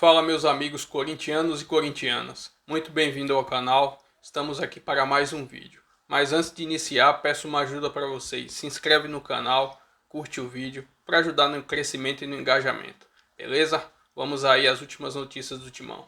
Fala, meus amigos corintianos e corintianas, muito bem-vindo ao canal, estamos aqui para mais um vídeo. Mas antes de iniciar, peço uma ajuda para vocês, se inscreve no canal, curte o vídeo, para ajudar no crescimento e no engajamento, beleza? Vamos aí às últimas notícias do Timão.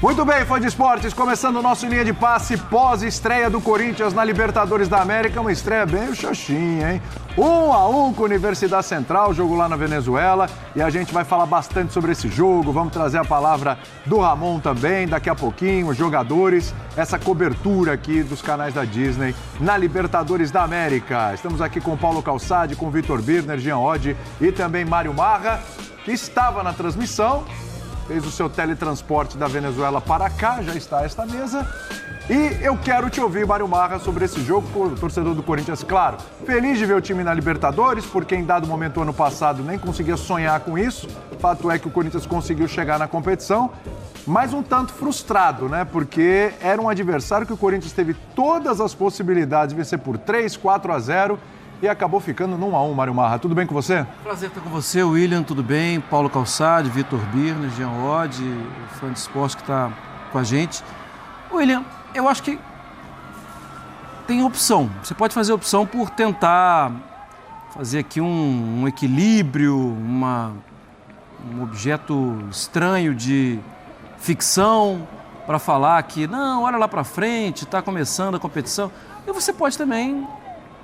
Muito bem, fã de esportes, começando o nosso linha de passe pós-estreia do Corinthians na Libertadores da América, uma estreia bem xoxinha, hein? 1-1 com a Universidade Central, jogo lá na Venezuela, e a gente vai falar bastante sobre esse jogo, vamos trazer a palavra do Ramon também, daqui a pouquinho, os jogadores, essa cobertura aqui dos canais da Disney na Libertadores da América. Estamos aqui com Paulo Calçade, com Vitor Birner, Jean Oddi e também Mário Marra, que estava na transmissão, fez o seu teletransporte da Venezuela para cá, já está a esta mesa. E eu quero te ouvir, Mário Marra, sobre esse jogo, o torcedor do Corinthians, claro, feliz de ver o time na Libertadores, porque em dado momento ano passado nem conseguia sonhar com isso. O fato é que o Corinthians conseguiu chegar na competição, mas um tanto frustrado, né? Porque era um adversário que o Corinthians teve todas as possibilidades de vencer por 3-4-0 e acabou ficando no 1-1, Mário Marra. Tudo bem com você? Prazer estar com você, William, tudo bem? Paulo Calçade, Vitor Birner, Jean Oddi, fã de esporte que está com a gente. William, eu acho que tem opção. Você pode fazer opção por tentar fazer aqui um equilíbrio, um objeto estranho de ficção para falar que, não, olha lá para frente, está começando a competição. E você pode também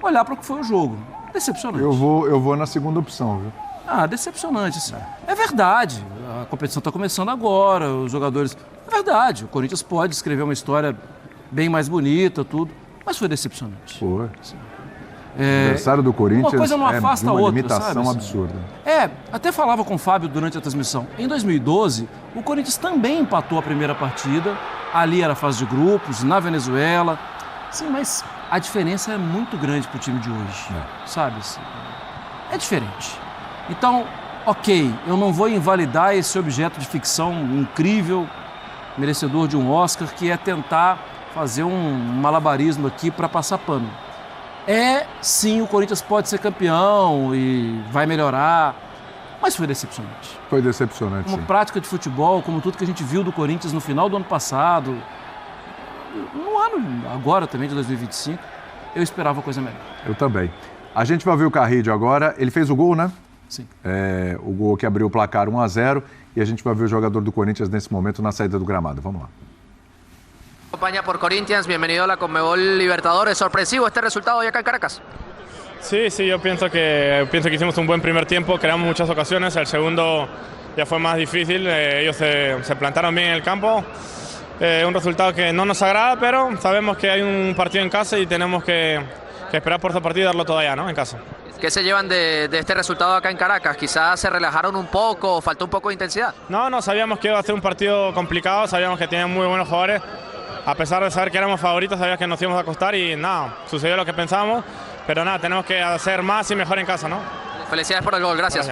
olhar para o que foi o jogo. Decepcionante. Eu vou na segunda opção, viu? Decepcionante. Assim. É verdade. A competição está começando agora, os jogadores... É verdade, o Corinthians pode escrever uma história bem mais bonita, tudo, mas foi decepcionante. Foi. O adversário do Corinthians uma coisa não afasta de uma outra, limitação sabe? absurda. Até falava com o Fábio durante a transmissão. Em 2012, o Corinthians também empatou a primeira partida. Ali era a fase de grupos, na Venezuela. Sim, mas a diferença é muito grande para o time de hoje, sabe? Assim, é diferente. Então, ok, eu não vou invalidar esse objeto de ficção incrível, merecedor de um Oscar, que é tentar fazer um malabarismo aqui para passar pano. Sim, o Corinthians pode ser campeão e vai melhorar, mas foi decepcionante. Foi decepcionante, como sim. Prática de futebol, como tudo que a gente viu do Corinthians no final do ano passado, no ano agora também de 2025, eu esperava coisa melhor. Eu também. A gente vai ver o Carrillo agora, ele fez o gol, né? Sim. O gol que abriu o placar 1-0 e a gente vai ver o jogador do Corinthians nesse momento na saída do gramado. Vamos lá. Acompaña por Corinthians, bienvenido a la Conmebol Libertadores. ¿Sorpresivo este resultado hoy acá en Caracas? Sí, yo pienso que hicimos un buen primer tiempo, creamos muchas ocasiones, el segundo ya fue más difícil, ellos se plantaron bien en el campo, un resultado que no nos agrada, pero sabemos que hay un partido en casa y tenemos que esperar por ese partido y darlo todo allá, ¿no? En casa. ¿Qué se llevan de este resultado acá en Caracas? ¿Quizás se relajaron un poco o faltó un poco de intensidad? No, sabíamos que iba a ser un partido complicado, sabíamos que tenían muy buenos jugadores. A pesar de saber que éramos favoritos, sabíamos que nos íbamos a costar y nada, sucedió lo que pensábamos, pero nada, tenemos que hacer más y mejor en casa, ¿no? Felicidades por el gol, gracias.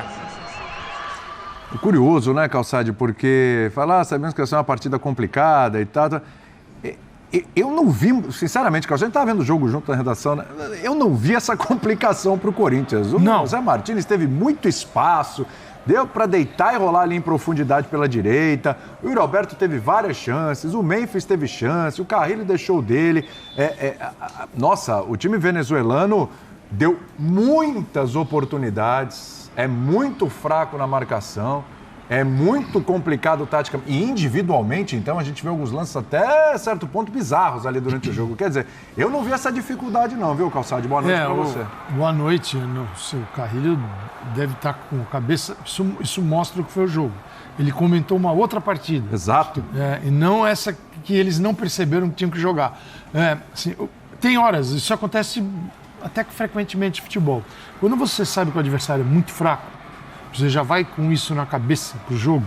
É curioso, né, Calçade, porque sabemos que vai ser uma partida complicada e tal. Eu não vi, sinceramente, Calçade, a gente estava vendo o jogo junto na redação, né? Eu não vi essa complicação para o Corinthians. O Zé Martins teve muito espaço, deu para deitar e rolar ali em profundidade pela direita. O Yuri Alberto teve várias chances, o Memphis teve chance, o Carrillo deixou dele. Nossa, o time venezuelano deu muitas oportunidades, é muito fraco na marcação, é muito complicado taticamente. E individualmente, então, a gente vê alguns lances até certo ponto bizarros ali durante o jogo. Quer dizer, eu não vi essa dificuldade não, viu, Calçade? Boa noite para você. Boa noite. O Carrillo deve estar com a cabeça... Isso mostra o que foi o jogo. Ele comentou uma outra partida. Exato. E não essa que eles não perceberam que tinham que jogar. Assim, tem horas, isso acontece até que frequentemente no futebol. Quando você sabe que o adversário é muito fraco, você já vai com isso na cabeça pro jogo,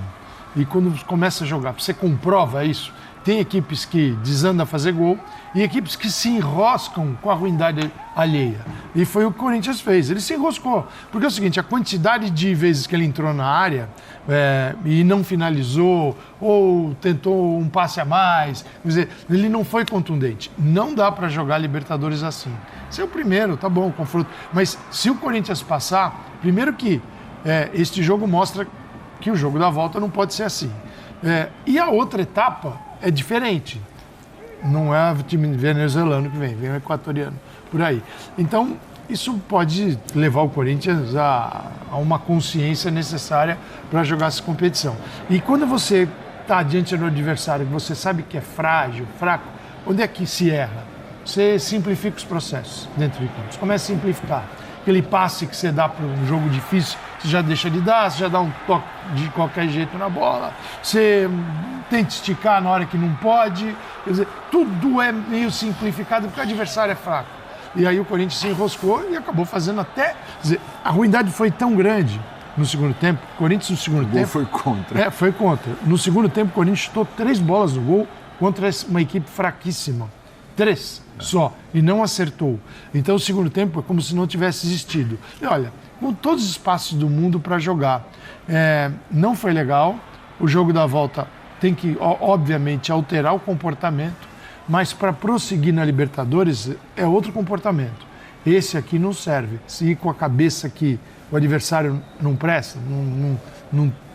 e quando começa a jogar, você comprova isso. Tem equipes que desandam a fazer gol e equipes que se enroscam com a ruindade alheia. E foi o que o Corinthians fez, ele se enroscou. Porque é o seguinte, a quantidade de vezes que ele entrou na área e não finalizou, ou tentou um passe a mais, quer dizer, ele não foi contundente. Não dá para jogar Libertadores assim. Esse é o primeiro, tá bom, confronto. Mas se o Corinthians passar, primeiro que este jogo mostra que o jogo da volta não pode ser assim. E a outra etapa é diferente. Não é o time venezuelano que vem o equatoriano por aí. Então, isso pode levar o Corinthians a uma consciência necessária para jogar essa competição. E quando você está diante do adversário, você sabe que é frágil, fraco, onde é que se erra? Você simplifica os processos dentro de campo. Você começa a simplificar. Aquele passe que você dá para um jogo difícil, você já deixa de dar, você já dá um toque de qualquer jeito na bola, você tenta esticar na hora que não pode. Quer dizer, tudo é meio simplificado porque o adversário é fraco. E aí o Corinthians se enroscou e acabou fazendo até... Quer dizer, a ruindade foi tão grande no segundo tempo. O Corinthians no segundo tempo... foi contra. Foi contra. No segundo tempo, o Corinthians chutou 3 bolas no gol contra uma equipe fraquíssima. 3 só. E não acertou. Então, o segundo tempo é como se não tivesse existido. E olha, com todos os espaços do mundo para jogar, não foi legal. O jogo da volta tem que, obviamente, alterar o comportamento, mas para prosseguir na Libertadores é outro comportamento. Esse aqui não serve. Se ir com a cabeça que o adversário não presta,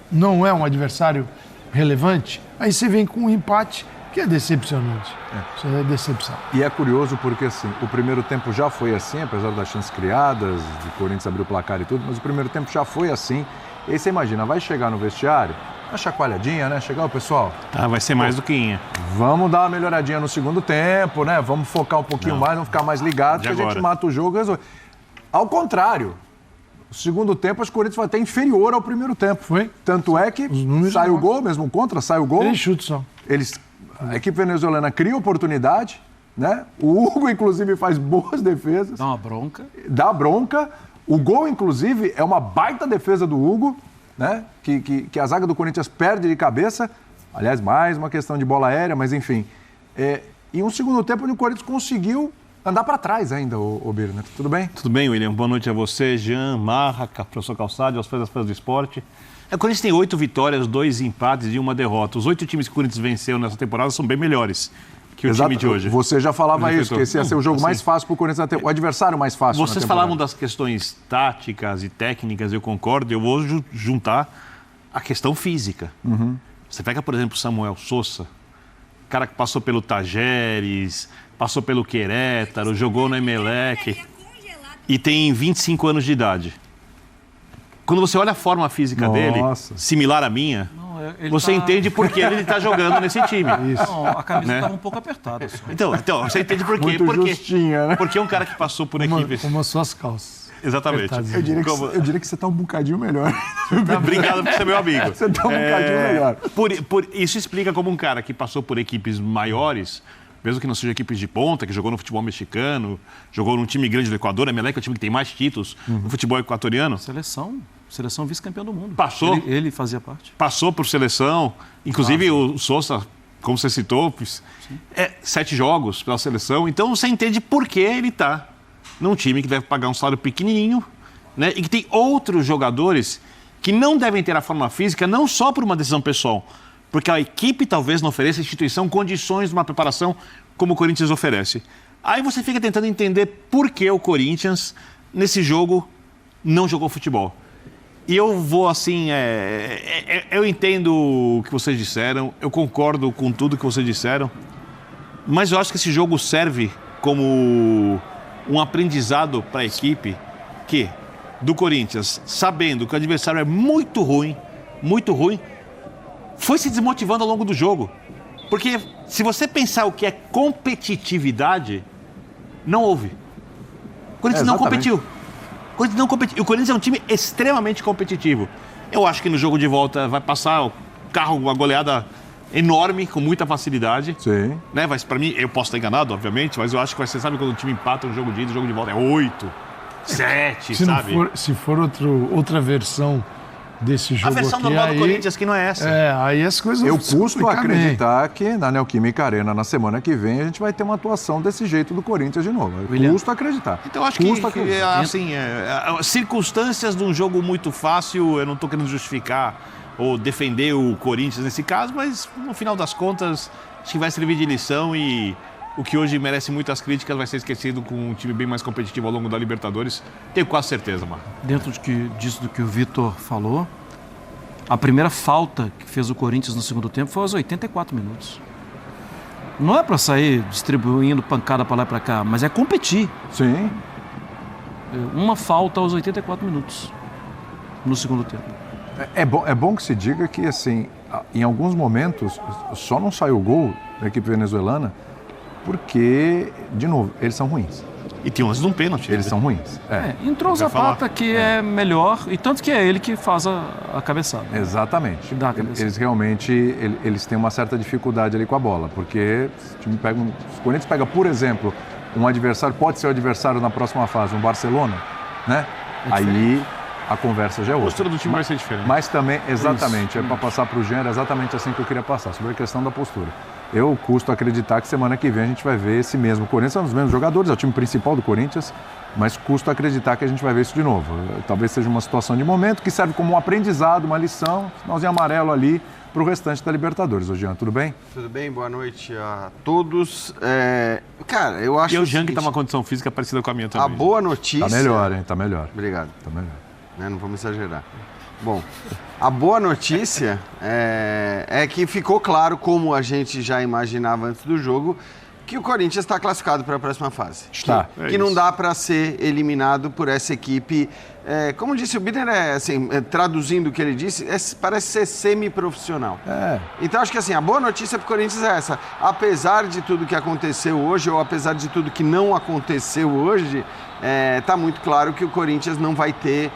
não é um adversário relevante, aí você vem com um empate que é decepcionante. Isso é decepção. E é curioso porque, assim, o primeiro tempo já foi assim, apesar das chances criadas, de Corinthians abrir o placar e tudo, mas o primeiro tempo já foi assim. E aí você imagina, vai chegar no vestiário, uma chacoalhadinha, né? Chegar o pessoal... vai ser mais do que inha. Vamos dar uma melhoradinha no segundo tempo, né? Vamos focar um pouquinho mais, vamos ficar mais ligados, que a gente mata o jogo e resolve. Ao contrário, o segundo tempo, acho que o Corinthians foi até inferior ao primeiro tempo. Foi. Tanto é que sai o gol, mesmo contra, sai o gol. 3 chutes só. A equipe venezuelana cria oportunidade, né? O Hugo, inclusive, faz boas defesas. Dá uma bronca. Dá bronca. O gol, inclusive, é uma baita defesa do Hugo, né? Que a zaga do Corinthians perde de cabeça. Aliás, mais uma questão de bola aérea, mas enfim. E um segundo tempo onde o Corinthians conseguiu andar para trás ainda, o Birner. Tudo bem? Tudo bem, William. Boa noite a você, Jean, Marra, professor Calçado, aos fãs do esporte. O Corinthians tem 8 vitórias, 2 empates e 1 derrota. Os 8 times que o Corinthians venceu nessa temporada são bem melhores que o time de hoje. Você já falava isso, que esse ia ser o jogo mais fácil para o Corinthians, o adversário mais fácil. Vocês falavam das questões táticas e técnicas, eu concordo. Eu vou juntar a questão física. Você pega, por exemplo, o Samuel Sousa, cara que passou pelo Tajeres, passou pelo Querétaro, jogou no Emelec e tem 25 anos de idade. Quando você olha a forma física dele, similar à minha, você entende por que ele está jogando nesse time. Isso. Não, a camisa estava um pouco apertada. Só. Então, você entende por quê? Muito justinha, né? Porque é um cara que passou por equipes... Como as suas calças. Exatamente. Eu diria que você está um bocadinho melhor. Obrigado por ser meu amigo. Você está um bocadinho melhor. Isso explica como um cara que passou por equipes maiores, mesmo que não sejam equipes de ponta, que jogou no futebol mexicano, jogou num time grande do Equador, a Emelec é o time que tem mais títulos no futebol equatoriano. Seleção vice-campeão do mundo. Passou. Ele fazia parte. Passou por seleção. Inclusive o Sousa, como você citou, 7 jogos pela seleção. Então você entende por que ele está num time que deve pagar um salário pequenininho, né? E que tem outros jogadores que não devem ter a forma física, não só por uma decisão pessoal, porque a equipe talvez não ofereça à instituição condições de uma preparação como o Corinthians oferece. Aí você fica tentando entender por que o Corinthians, nesse jogo, não jogou futebol. E eu vou assim, eu entendo o que vocês disseram, eu concordo com tudo que vocês disseram, mas eu acho que esse jogo serve como um aprendizado para a equipe do Corinthians, sabendo que o adversário é muito ruim, foi se desmotivando ao longo do jogo. Porque se você pensar o que é competitividade, não houve. O Corinthians não competiu. O Corinthians é um time extremamente competitivo. Eu acho que no jogo de volta vai passar o carro, uma goleada enorme, com muita facilidade. Sim. Né? Mas para mim, eu posso estar enganado, obviamente, mas eu acho que vai ser, sabe, quando o time empata um jogo de ida, o jogo de volta é 8, 7, sabe? Se for outra versão desse jogo a versão aqui, normal do Corinthians que não é essa. Aí as coisas eu custo acreditar que na Neoquímica Arena, na semana que vem, a gente vai ter uma atuação desse jeito do Corinthians de novo. Eu custo acreditar. Então acho que assim, circunstâncias de um jogo muito fácil, eu não estou querendo justificar ou defender o Corinthians nesse caso, mas no final das contas, acho que vai servir de lição e o que hoje merece muitas críticas vai ser esquecido com um time bem mais competitivo ao longo da Libertadores. Tenho quase certeza, Marco. Dentro disso do que o Vitor falou, A primeira falta que fez o Corinthians no segundo tempo foi aos 84 minutos. Não é para sair distribuindo pancada para lá e para cá, mas é competir. Sim. Uma falta aos 84 minutos no segundo tempo. É bom que se diga que, assim, em alguns momentos, só não saiu o gol da equipe venezuelana porque, de novo, eles são ruins. E tem uns de um pênalti. Eles são ruins. Entrou o Zapata, que é melhor, e tanto que é ele que faz a cabeçada. Exatamente. Que dá a cabeçada. Eles realmente eles têm uma certa dificuldade ali com a bola, porque se o Corinthians pega, por exemplo, um adversário, pode ser o adversário na próxima fase, um Barcelona, né? Aí a conversa já é outra. A postura do time vai ser diferente. Mas também, exatamente, para passar para o Jean, era exatamente assim que eu queria passar, sobre a questão da postura. Eu custo acreditar que semana que vem a gente vai ver esse mesmo Corinthians, são os mesmos jogadores, é o time principal do Corinthians, mas custo acreditar que a gente vai ver isso de novo. Talvez seja uma situação de momento que serve como um aprendizado, uma lição, sinalzinho amarelo ali para o restante da Libertadores. Ô Jean, tudo bem? Tudo bem, boa noite a todos. Cara, eu acho E o Jean que tá uma condição física parecida com a minha também. A boa notícia... Tá melhor, hein? Tá melhor. Obrigado. Tá melhor. Não vamos exagerar. Bom, a boa notícia é que ficou claro, como a gente já imaginava antes do jogo, que o Corinthians está classificado para a próxima fase. Está. Que não dá para ser eliminado por essa equipe. Como disse o Bitter, assim, traduzindo o que ele disse, parece ser semi-profissional. Então, acho que assim, a boa notícia para o Corinthians é essa. Apesar de tudo que aconteceu hoje, ou apesar de tudo que não aconteceu hoje, está muito claro que o Corinthians não vai ter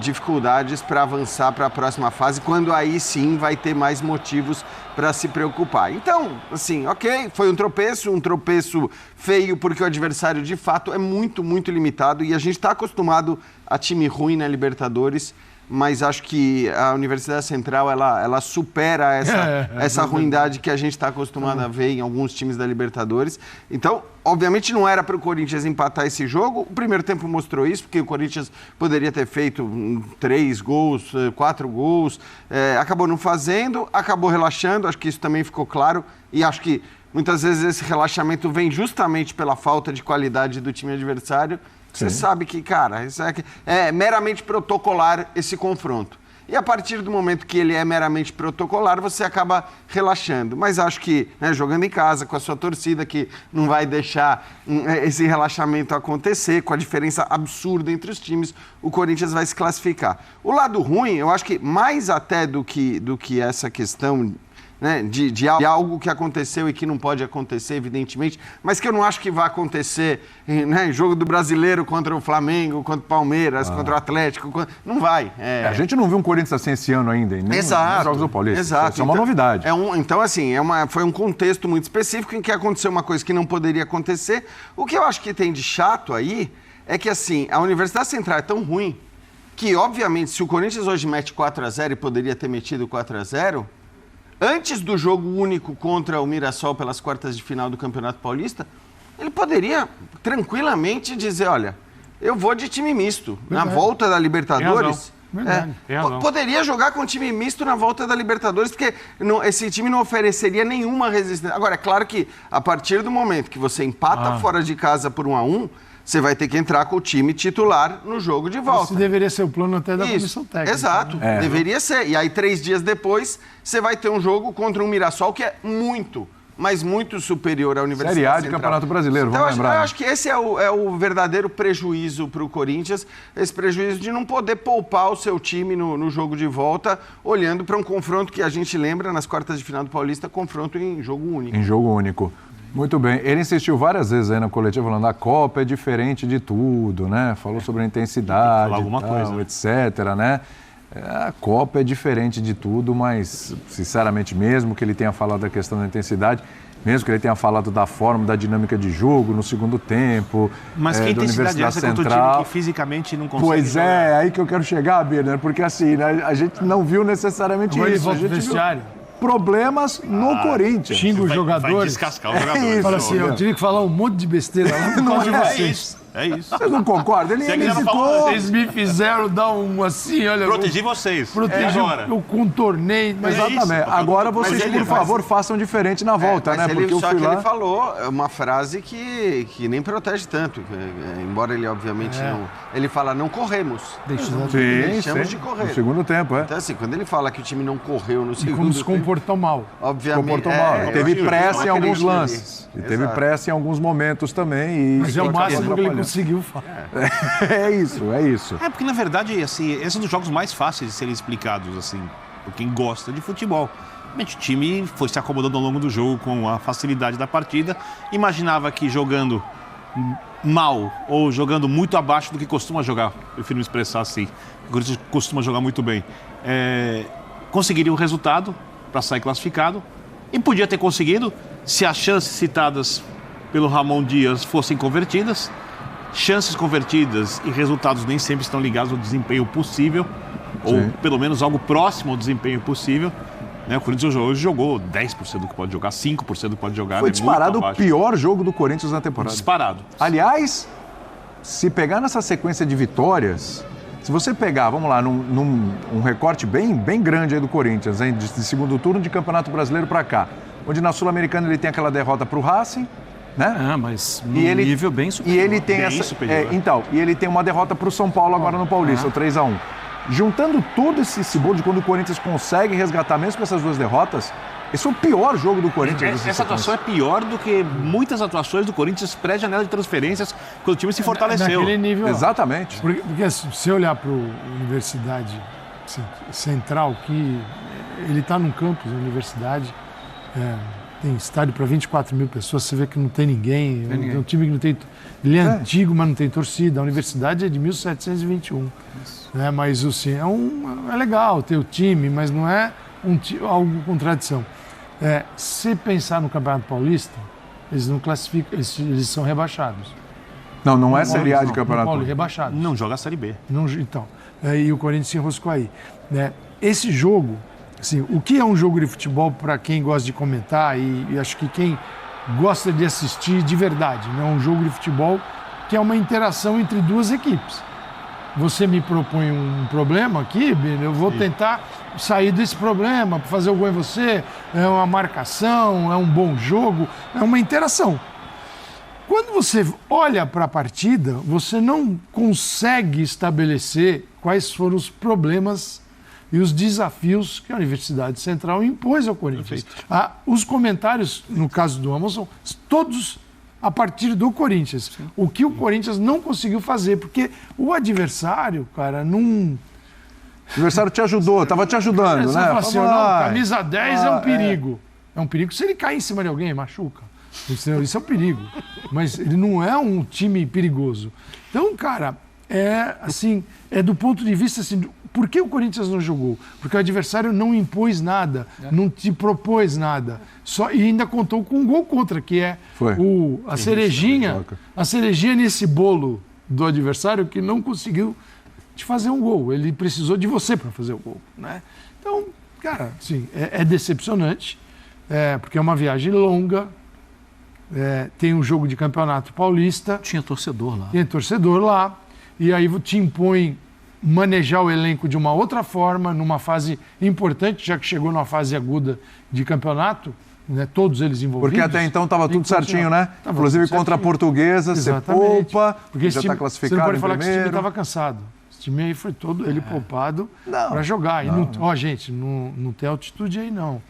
dificuldades para avançar para a próxima fase, quando aí sim vai ter mais motivos para se preocupar. Então, assim, ok, foi um tropeço feio, porque o adversário de fato é muito, muito limitado e a gente está acostumado a time ruim na Libertadores, mas acho que a Universidade Central ela supera essa ruindade que a gente está acostumado a ver em alguns times da Libertadores. Então, obviamente não era para o Corinthians empatar esse jogo. O primeiro tempo mostrou isso, porque o Corinthians poderia ter feito 3 gols, 4 gols. Acabou não fazendo, acabou relaxando, acho que isso também ficou claro. E acho que muitas vezes esse relaxamento vem justamente pela falta de qualidade do time adversário. Você sabe que, cara, isso é meramente protocolar esse confronto. E a partir do momento que ele é meramente protocolar, você acaba relaxando. Mas acho que, jogando em casa, com a sua torcida, que não vai deixar esse relaxamento acontecer, com a diferença absurda entre os times, o Corinthians vai se classificar. O lado ruim, eu acho que mais até do que essa questão... De algo que aconteceu e que não pode acontecer, evidentemente, mas que eu não acho que vai acontecer em jogo do Brasileiro contra o Flamengo, contra o Palmeiras, contra o Atlético, não vai. A gente não viu um Corinthians assim esse ano ainda, nem nos Jogos do Paulista. Exato. Isso é uma novidade. Então, assim, foi um contexto muito específico em que aconteceu uma coisa que não poderia acontecer. O que eu acho que tem de chato aí é que, assim, a Universidade Central é tão ruim que, obviamente, se o Corinthians hoje mete 4-0 e poderia ter metido 4-0... Antes do jogo único contra o Mirassol pelas quartas de final do Campeonato Paulista, ele poderia tranquilamente dizer, olha, eu vou de time misto. Na volta da Libertadores... Poderia jogar com time misto na volta da Libertadores, porque esse time não ofereceria nenhuma resistência. Agora, é claro que a partir do momento que você empata fora de casa por 1-1, você vai ter que entrar com o time titular no jogo de volta. Esse deveria ser o plano até da comissão técnica. Exato, deveria ser. E aí, 3 dias depois, você vai ter um jogo contra um Mirassol que é muito, mas muito superior à Universidade Série A de Central. Campeonato Brasileiro, Então, vamos lembrar. Eu acho que esse é o verdadeiro prejuízo para o Corinthians, esse prejuízo de não poder poupar o seu time no jogo de volta, olhando para um confronto que a gente lembra, nas quartas de final do Paulista, confronto em jogo único. Em jogo único. Muito bem. Ele insistiu várias vezes aí na coletiva falando que a Copa é diferente de tudo, né? Falou sobre a intensidade, alguma coisa, etc, né? A Copa é diferente de tudo, mas, sinceramente, mesmo que ele tenha falado da questão da intensidade, mesmo que ele tenha falado da forma, da dinâmica de jogo no segundo tempo, mas que intensidade é essa contra o time que fisicamente não consegue Pois jogar? aí que eu quero chegar, Birner, porque assim, né, a gente não viu necessariamente Agora isso. ele volta A gente pro vestiário. Problemas no Corinthians. Xinga os jogadores. Vai descascar os jogadores. Isso. Fala assim, eu tive que falar um monte de besteira lá por causa de vocês. Isso. É isso. Vocês não concordam? Ele citou. Vocês me fizeram dar um assim, olha... Protegi vocês. Protegi, agora. eu contornei. Mas Exatamente. Agora vocês, por favor, façam diferente na volta, né? Porque eu fui lá... ele falou uma frase que nem protege tanto. Embora ele, obviamente, não... Ele fala, não corremos. Deixamos de correr. No segundo tempo, Então, assim, quando ele fala que o time não correu no segundo como se comportou mal. Obviamente. Comportou mal. Teve pressa em alguns lances. E teve Exato. pressa em alguns momentos também. Mas é o máximo que ele conseguiu falar. É isso. É, porque na verdade, assim, esse é um dos jogos mais fáceis de serem explicados, assim, por quem gosta de futebol. Realmente, o time foi se acomodando ao longo do jogo com a facilidade da partida. Imaginava que jogando mal ou jogando muito abaixo do que costuma jogar, prefiro me expressar assim, o Corinthians costuma jogar muito bem, conseguiria o resultado para sair classificado e podia ter conseguido se as chances citadas pelo Ramon Dias fossem convertidas. Chances convertidas e resultados nem sempre estão ligados ao desempenho possível, ou pelo menos algo próximo ao desempenho possível. O Corinthians hoje jogou 10% do que pode jogar, 5% do que pode jogar. Foi disparado o pior jogo do Corinthians na temporada. Disparado. Aliás, se pegar nessa sequência de vitórias, se você pegar, vamos lá, num recorte bem grande aí do Corinthians, hein, de segundo turno de Campeonato Brasileiro para cá, onde na Sul-Americana ele tem aquela derrota para o Racing, né? Mas num nível bem superior. E ele tem e ele tem uma derrota para o São Paulo agora no Paulista, o 3-1. Juntando todo esse bolo de quando o Corinthians consegue resgatar, mesmo com essas duas derrotas, esse foi o pior jogo do Corinthians. Essa atuação é pior do que muitas atuações do Corinthians pré-janela de transferências, quando o time se fortaleceu. Naquele nível. Exatamente. Porque se você olhar para a Universidade Central, que ele está num campus da universidade, tem estádio para 24 mil pessoas, você vê que não tem ninguém. É um time que não tem... Ele é antigo, mas não tem torcida. A universidade é de 1721. Mas assim, é legal ter o time, mas não é algo com tradição. Se pensar no Campeonato Paulista, eles não classificam, eles são rebaixados. Não é Série A de Campeonato Paulista. Rebaixados. Não joga a Série B. Então, e o Corinthians se enroscou aí. Esse jogo, assim, o que é um jogo de futebol para quem gosta de comentar e acho que quem gosta de assistir de verdade, né? Um jogo de futebol que é uma interação entre duas equipes. Você me propõe um problema aqui, eu vou tentar sair desse problema, fazer o gol em você, é uma marcação, é um bom jogo, é uma interação. Quando você olha para a partida, você não consegue estabelecer quais foram os problemas e os desafios que a Universidade Central impôs ao Corinthians. Os comentários, no caso do Amon, são todos a partir do Corinthians. O que o Corinthians não conseguiu fazer, porque o adversário, cara, não... O adversário te ajudou, estava te ajudando, né? Assim, camisa 10 é um perigo. É um perigo se ele cair em cima de alguém, machuca. Isso é um perigo. Mas ele não é um time perigoso. Então, cara, é do ponto de vista assim, por que o Corinthians não jogou? Porque o adversário não impôs nada, não te propôs nada. E ainda contou com um gol contra, que é a cerejinha nesse bolo do adversário que não conseguiu te fazer um gol. Ele precisou de você para fazer o gol, né? Então, cara, assim, é decepcionante, porque é uma viagem longa, tem um jogo de campeonato paulista. Tinha torcedor lá. Tem torcedor lá. E aí te impõe manejar o elenco de uma outra forma, numa fase importante, já que chegou numa fase aguda de campeonato, né, todos eles envolvidos. Porque até então estava tudo certinho, né? Inclusive contra a Portuguesa, você poupa, porque já está classificado. Você não pode falar que esse time estava cansado. Esse time aí foi todo ele poupado para jogar. Gente, não tem altitude aí não.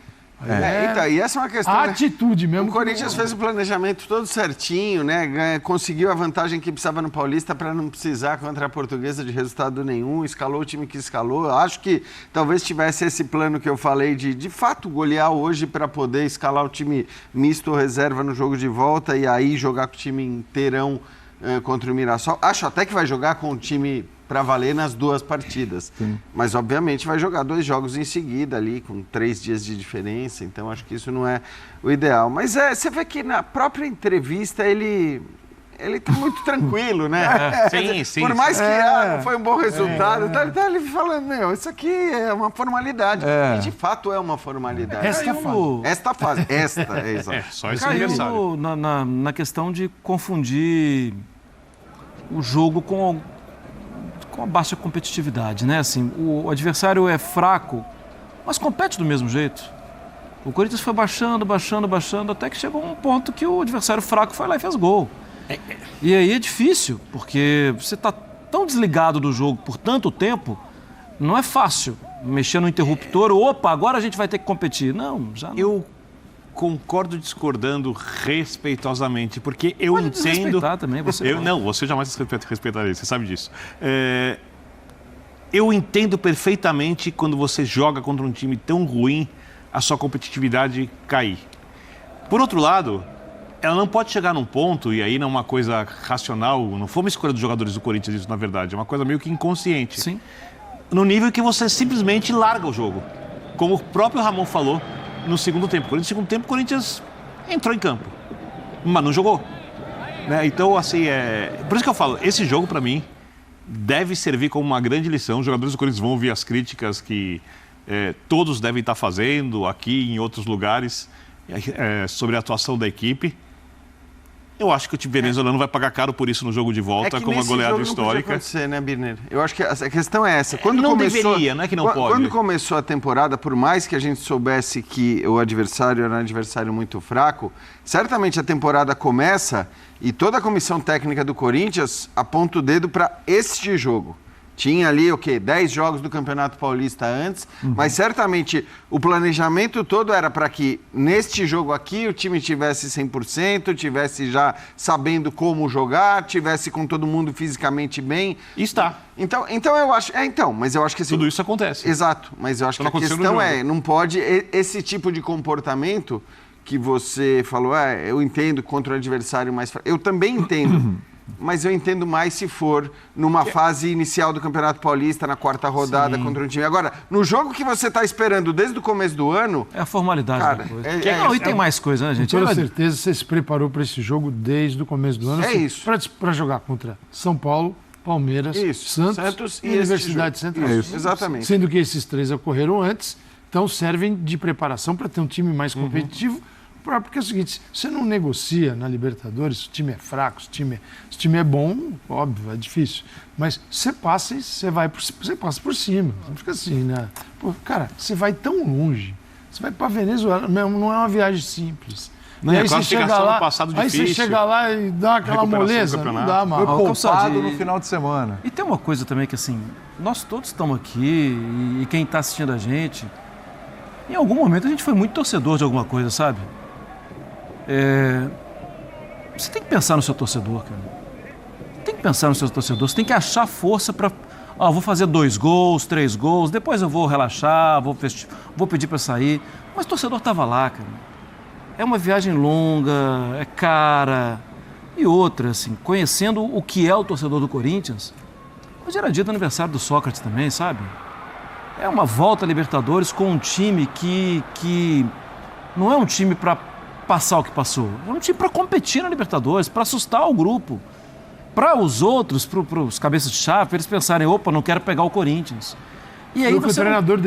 E essa é uma questão. A atitude mesmo. O Corinthians fez o planejamento todo certinho, né? Conseguiu a vantagem que precisava no Paulista para não precisar contra a Portuguesa de resultado nenhum. Escalou o time que escalou. Eu acho que talvez tivesse esse plano que eu falei de fato golear hoje para poder escalar o time misto ou reserva no jogo de volta e aí jogar com o time inteirão contra o Mirassol. Acho até que vai jogar com o time para valer nas duas partidas. Sim. Mas, obviamente, vai jogar 2 jogos em seguida ali, com 3 dias de diferença. Então, acho que isso não é o ideal. Mas você vê que na própria entrevista ele tá muito tranquilo, né? Sim. Por mais que não foi um bom resultado, ele tá ali falando, isso aqui é uma formalidade. E, de fato, é uma formalidade. Esta fase. Só esse aniversário. Na questão de confundir o jogo com a baixa competitividade, né? Assim, o adversário é fraco, mas compete do mesmo jeito. O Corinthians foi baixando, até que chegou um ponto que o adversário fraco foi lá e fez gol. E aí é difícil, porque você está tão desligado do jogo por tanto tempo, não é fácil mexer no interruptor, opa, agora a gente vai ter que competir. Não, já não. Eu concordo discordando respeitosamente, porque eu Pode entendo... desrespeitar também, você Não, você jamais respeitaria, você sabe disso. Eu entendo perfeitamente quando você joga contra um time tão ruim, a sua competitividade cair. Por outro lado, ela não pode chegar num ponto, e aí não é uma coisa racional, não foi uma escolha dos jogadores do Corinthians isso, na verdade, é uma coisa meio que inconsciente. Sim. No nível que você simplesmente larga o jogo. Como o próprio Ramon falou no segundo tempo. No segundo tempo, o Corinthians entrou em campo, mas não jogou. Né? Então, assim, por isso que eu falo, esse jogo, para mim, deve servir como uma grande lição. Os jogadores do Corinthians vão ouvir as críticas que todos devem estar fazendo aqui e em outros lugares sobre a atuação da equipe. Eu acho que o time venezuelano vai pagar caro por isso no jogo de volta, com uma goleada histórica. Não pode acontecer, né, Birner? Eu acho que a questão é essa. Deveria, não é que não pode. Quando começou a temporada, por mais que a gente soubesse que o adversário era um adversário muito fraco, certamente a temporada começa e toda a comissão técnica do Corinthians aponta o dedo para este jogo. Tinha ali, 10 jogos do Campeonato Paulista antes, mas certamente o planejamento todo era para que neste jogo aqui o time tivesse 100%, tivesse já sabendo como jogar, tivesse com todo mundo fisicamente bem. E está. Então eu acho... mas eu acho que... Assim, tudo isso acontece. Exato, mas eu acho que a questão não pode... Esse tipo de comportamento que você falou, eu entendo contra o adversário mais fraco. Eu também entendo. Mas eu entendo mais se for numa fase inicial do Campeonato Paulista, na quarta rodada contra um time. Agora, no jogo que você está esperando desde o começo do ano... É a formalidade da coisa. E tem mais coisa, né, gente? Com toda certeza você se preparou para esse jogo desde o começo do ano. Isso. Para jogar contra São Paulo, Palmeiras, Santos e Universidade Central. Isso, exatamente. Sendo que esses 3 ocorreram antes, então servem de preparação para ter um time mais competitivo. Porque é o seguinte, você não negocia na Libertadores, se o time é fraco, se o time é bom, óbvio, é difícil. Mas você passa e você passa por cima. Não fica assim, né? Pô, cara, você vai tão longe, você vai para Venezuela, não é uma viagem simples. Não, e aí você chega lá, aí você chega lá e dá aquela moleza, não dá mal. Foi poupado no final de semana. E tem uma coisa também que, assim, nós todos estamos aqui e quem está assistindo a gente, em algum momento a gente foi muito torcedor de alguma coisa, sabe? Você tem que pensar no seu torcedor, cara. Tem que pensar no seu torcedor. Você tem que achar força para... vou fazer 2 gols, 3 gols, depois eu vou relaxar, vou pedir para sair. Mas o torcedor estava lá, cara. É uma viagem longa, é cara. E outra, assim, conhecendo o que é o torcedor do Corinthians, hoje era dia do aniversário do Sócrates também, sabe? É uma volta à Libertadores com um time que não é um time para passar o que passou. É um time para competir na Libertadores, para assustar o grupo. Para os outros, para os cabeças de chave, para eles pensarem, opa, não quero pegar o Corinthians. E aí o treinador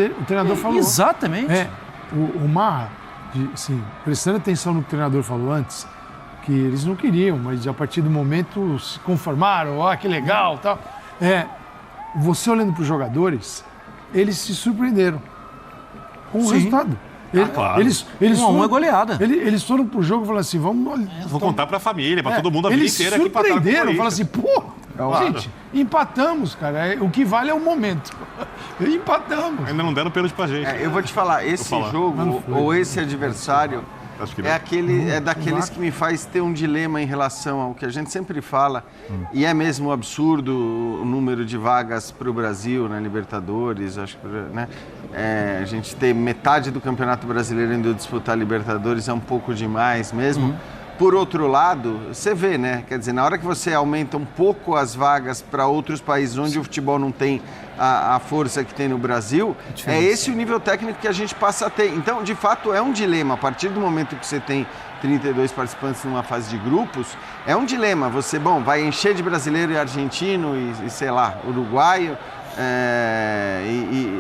falou. Exatamente. O Marra, assim, prestando atenção no que o treinador falou antes, que eles não queriam, mas a partir do momento se conformaram, que legal, tal. Você olhando para os jogadores, eles se surpreenderam com o resultado. Claro. Eles foram, é goleada. Eles foram pro jogo e falaram assim, vou contar pra família, pra todo mundo, a vida inteira. Eles surpreenderam, falaram assim, gente, empatamos, cara. O que vale é o momento. Empatamos. Ainda não deram pênalti pra gente. Eu vou te falar, esse jogo, ou esse adversário, daqueles que me faz ter um dilema em relação ao que a gente sempre fala, e é mesmo um absurdo o número de vagas para o Brasil na Libertadores, acho que, né? A gente ter metade do Campeonato Brasileiro indo disputar Libertadores é um pouco demais mesmo. Por outro lado, você vê, né? Quer dizer, na hora que você aumenta um pouco as vagas para outros países onde o futebol não tem a força que tem no Brasil, é esse o nível técnico que a gente passa a ter. Então, de fato, é um dilema. A partir do momento que você tem 32 participantes numa fase de grupos, é um dilema. Você, vai encher de brasileiro e argentino e sei lá, uruguaio,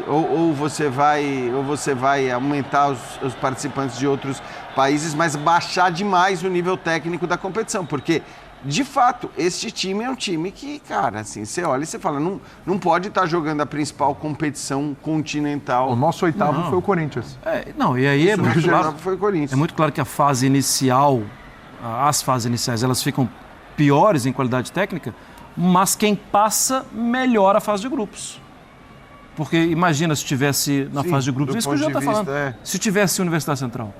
ou você vai aumentar os participantes de outros países, mas baixar demais o nível técnico da competição, porque de fato, este time é um time que, cara, assim, você olha e você fala, não pode estar jogando a principal competição continental. O nosso oitavo foi o Corinthians. Não, e aí é O muito nosso claro. oitavo foi o Corinthians. É muito claro que a fase inicial, as fases iniciais, elas ficam piores em qualidade técnica, mas quem passa melhora a fase de grupos. Porque imagina se tivesse na fase de grupos, do isso que o Jean ponto está de falando. vista, Se tivesse Universidade Central.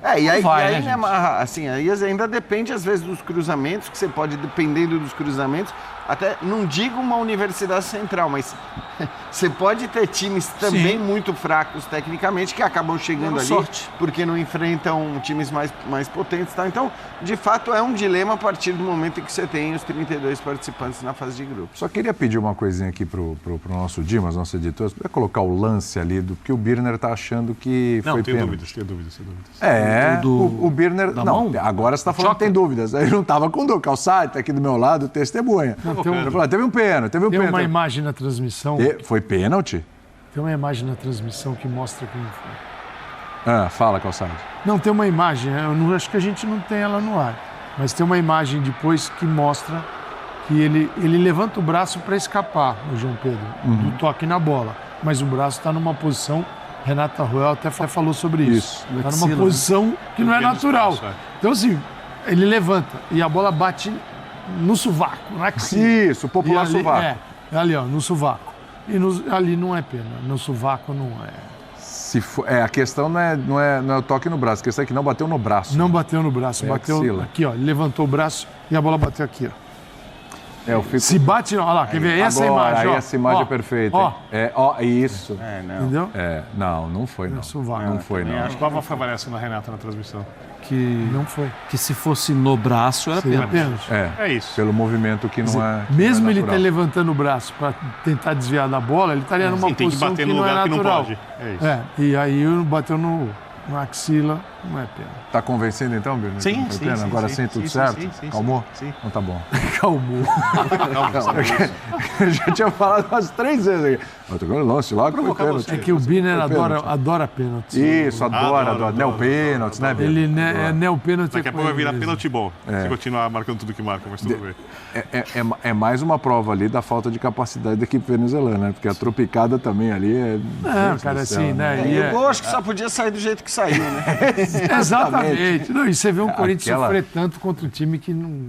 E aí, vai, e aí, né, né, assim, aí ainda depende, às vezes, dos cruzamentos, que você pode, dependendo dos cruzamentos, até, não digo uma universidade central, mas você pode ter times também muito fracos tecnicamente, que acabam chegando ali, sorte. porque não enfrentam times mais potentes e tal. Então, de fato, é um dilema a partir do momento em que você tem os 32 participantes na fase de grupos. Só queria pedir uma coisinha aqui pro nosso Dimas, nosso editor, para colocar o lance ali, porque o Birner tá achando que foi pênalti. Tenho dúvidas. O Birner... da Não, mão? agora você está falando que tem dúvidas. Ele não estava com dúvida. Calçado, tá aqui do meu lado, testemunha. Ele falou, teve um pênalti, Tem uma imagem na transmissão. Foi pênalti? Tem uma imagem na transmissão que mostra quem foi. Fala, Calçado. Não, tem uma imagem, acho que a gente não tem ela no ar, mas tem uma imagem depois que mostra que ele levanta o braço para escapar, o João Pedro, do toque na bola. Mas o braço está numa posição, Renata Ruel até falou sobre isso. Está numa posição que não é natural. Então, assim, ele levanta e a bola bate no sovaco, na axila. Isso, popular sovaco. Ali, ó, no sovaco. E ali não é pena, no sovaco não é. A questão não é o toque no braço, a questão é que não bateu no braço. Não bateu no braço, bateu axila. aqui, ó. Ele levantou o braço e a bola bateu aqui, ó. Se bate, olha lá, quer ver? Essa imagem, ó. Essa imagem é perfeita. Isso. Entendeu? Não foi, não. Sovaco. Não foi, não. Acho que estava favorecendo a Renata na transmissão. Não foi. Que se fosse no braço, era Seria pênalti. pênalti. É isso. Pelo movimento que não é. Mesmo ele natural. levantando o braço para tentar desviar da bola, ele estaria numa Sim, tem que posição bater que no não é lugar que não natural. pode. É isso. E aí bateu no axila, não é pena. Tá convencendo então, Birner? Sim, Foi sim, pena? sim, Agora sim, sim, tudo sim, certo? sim, Calmou? sim. Então tá bom. Calmou. Eu já tinha falado umas 3 vezes aqui. Eu tô com o lance lá que foi pênalti. É que o Birner adora pênalti. Isso, adora. Neopênaltis, né, Birner? Ele é neopênalti. Daqui a pouco vai virar pênalti bom. Se continuar marcando tudo que marca, mas tudo bem. É mais uma prova ali da falta de capacidade da equipe venezuelana, né? Porque a tropicada também ali é... cara, assim, né? E o gol acho que só podia sair do jeito que saiu, né? Exatamente. Não, e você vê um Corinthians Aquela- sofrer tanto contra um time que não...